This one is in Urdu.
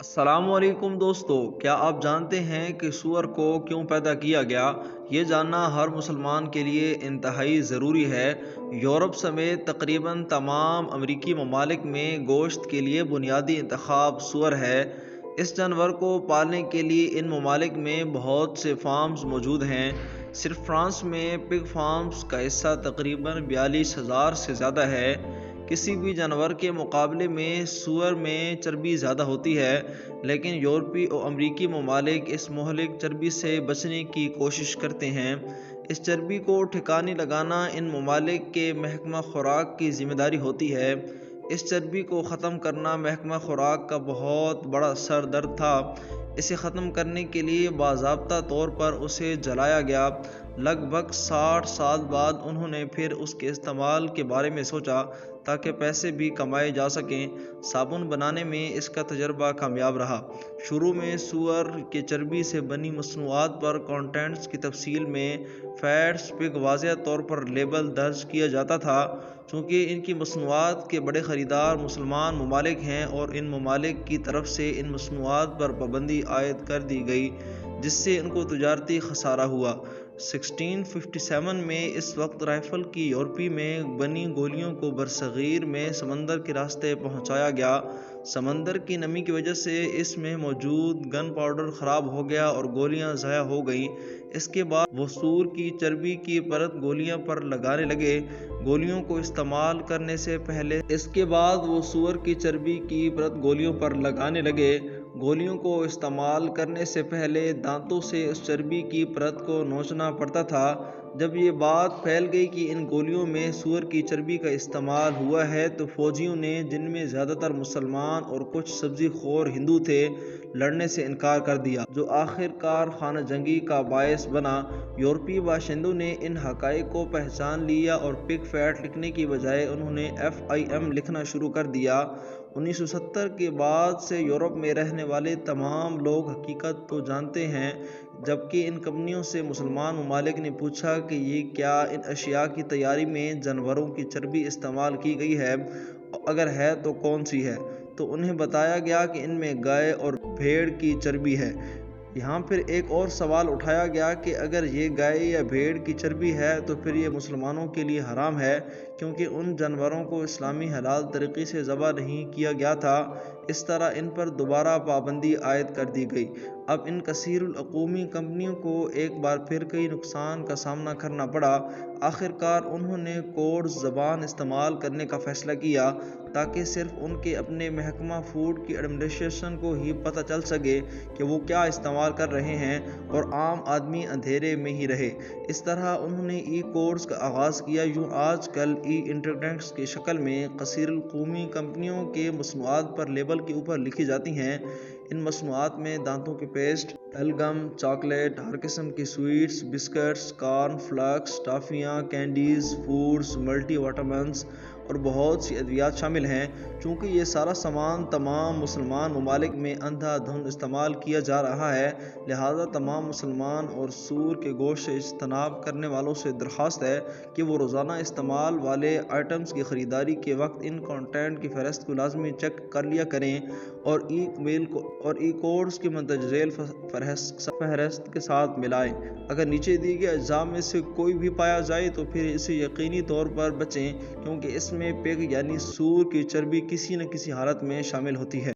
السلام علیکم دوستو، کیا آپ جانتے ہیں کہ سور کو کیوں پیدا کیا گیا؟ یہ جاننا ہر مسلمان کے لیے انتہائی ضروری ہے۔ یورپ سمیت تقریباً تمام امریکی ممالک میں گوشت کے لیے بنیادی انتخاب سور ہے۔ اس جانور کو پالنے کے لیے ان ممالک میں بہت سے فارمز موجود ہیں۔ صرف فرانس میں پگ فارمز کا حصہ تقریباً 42,000 سے زیادہ ہے۔ کسی بھی جانور کے مقابلے میں سور میں چربی زیادہ ہوتی ہے، لیکن یورپی اور امریکی ممالک اس مہلک چربی سے بچنے کی کوشش کرتے ہیں۔ اس چربی کو ٹھکانے لگانا ان ممالک کے محکمہ خوراک کی ذمہ داری ہوتی ہے۔ اس چربی کو ختم کرنا محکمہ خوراک کا بہت بڑا سر درد تھا۔ اسے ختم کرنے کے لیے باضابطہ طور پر اسے جلایا گیا۔ لگ بھگ 60 سال بعد انہوں نے پھر اس کے استعمال کے بارے میں سوچا تاکہ پیسے بھی کمائے جا سکیں۔ صابن بنانے میں اس کا تجربہ کامیاب رہا۔ شروع میں سور کے چربی سے بنی مصنوعات پر کانٹینٹس کی تفصیل میں فیٹس پگ واضح طور پر لیبل درج کیا جاتا تھا۔ چونکہ ان کی مصنوعات کے بڑے خریدار مسلمان ممالک ہیں اور ان ممالک کی طرف سے ان مصنوعات پر پابندی عائد کر دی گئی، جس سے ان کو تجارتی خسارہ ہوا۔ 1657 میں اس وقت رائفل کی یورپی میں بنی گولیوں کو برصغیر میں سمندر کے راستے پہنچایا گیا۔ سمندر کی نمی کی وجہ سے اس میں موجود گن پاؤڈر خراب ہو گیا اور گولیاں ضائع ہو گئیں۔ اس کے بعد وہ سور کی چربی کی پرت گولیاں پر لگانے لگے۔ گولیوں کو استعمال کرنے سے پہلے گولیوں کو استعمال کرنے سے پہلے دانتوں سے اس چربی کی پرت کو نوچنا پڑتا تھا۔ جب یہ بات پھیل گئی کہ ان گولیوں میں سور کی چربی کا استعمال ہوا ہے تو فوجیوں نے، جن میں زیادہ تر مسلمان اور کچھ سبزی خور ہندو تھے، لڑنے سے انکار کر دیا، جو آخر کار خانہ جنگی کا باعث بنا۔ یورپی باشندوں نے ان حقائق کو پہچان لیا اور پگ فیٹ لکھنے کی بجائے انہوں نے FIM لکھنا شروع کر دیا۔ 1970 کے بعد سے یورپ میں رہنے والے تمام لوگ حقیقت کو جانتے ہیں، جبکہ ان کمپنیوں سے مسلمان ممالک نے پوچھا کہ یہ کیا ان اشیاء کی تیاری میں جانوروں کی چربی استعمال کی گئی ہے، اگر ہے تو کون سی ہے، تو انہیں بتایا گیا کہ ان میں گائے اور بھیڑ کی چربی ہے۔ یہاں پھر ایک اور سوال اٹھایا گیا کہ اگر یہ گائے یا بھیڑ کی چربی ہے تو پھر یہ مسلمانوں کے لیے حرام ہے، کیونکہ ان جانوروں کو اسلامی حلال طریقے سے ذبح نہیں کیا گیا تھا۔ اس طرح ان پر دوبارہ پابندی عائد کر دی گئی۔ اب ان کثیر القومی کمپنیوں کو ایک بار پھر کئی نقصان کا سامنا کرنا پڑا۔ آخر کار انہوں نے کوڈ زبان استعمال کرنے کا فیصلہ کیا تاکہ صرف ان کے اپنے محکمہ فوڈ کی ایڈمنسٹریشن کو ہی پتہ چل سکے کہ وہ کیا استعمال کر رہے ہیں اور عام آدمی اندھیرے میں ہی رہے۔ اس طرح انہوں نے کوڈز کا آغاز کیا۔ یوں آج کل انٹرڈکٹس کی شکل میں کثیر القومی کمپنیوں کے مصنوعات پر لیبل کے اوپر لکھی جاتی ہیں۔ ان مصنوعات میں دانتوں کی پیسٹ، ببل چاکلیٹ، ہر قسم کی سویٹس، بسکٹس، کارن فلیکس، ٹافیاں، کینڈیز، فوڈز، ملٹی وٹامنس اور بہت سی ادویات شامل ہیں۔ چونکہ یہ سارا سامان تمام مسلمان ممالک میں اندھا دھند استعمال کیا جا رہا ہے، لہٰذا تمام مسلمان اور سور کے گوشت سے اجتناب کرنے والوں سے درخواست ہے کہ وہ روزانہ استعمال والے آئٹمز کی خریداری کے وقت ان کانٹینٹ کی فہرست کو لازمی چیک کر لیا کریں اور کوڈز کی مندرجہ ذیل فہرست کے ساتھ ملائیں۔ اگر نیچے دیے گئے اجزاء میں سے کوئی بھی پایا جائے تو پھر اسے یقینی طور پر بچیں، کیونکہ اس میں پگ یعنی سور کی چربی کسی نہ کسی حالت میں شامل ہوتی ہے۔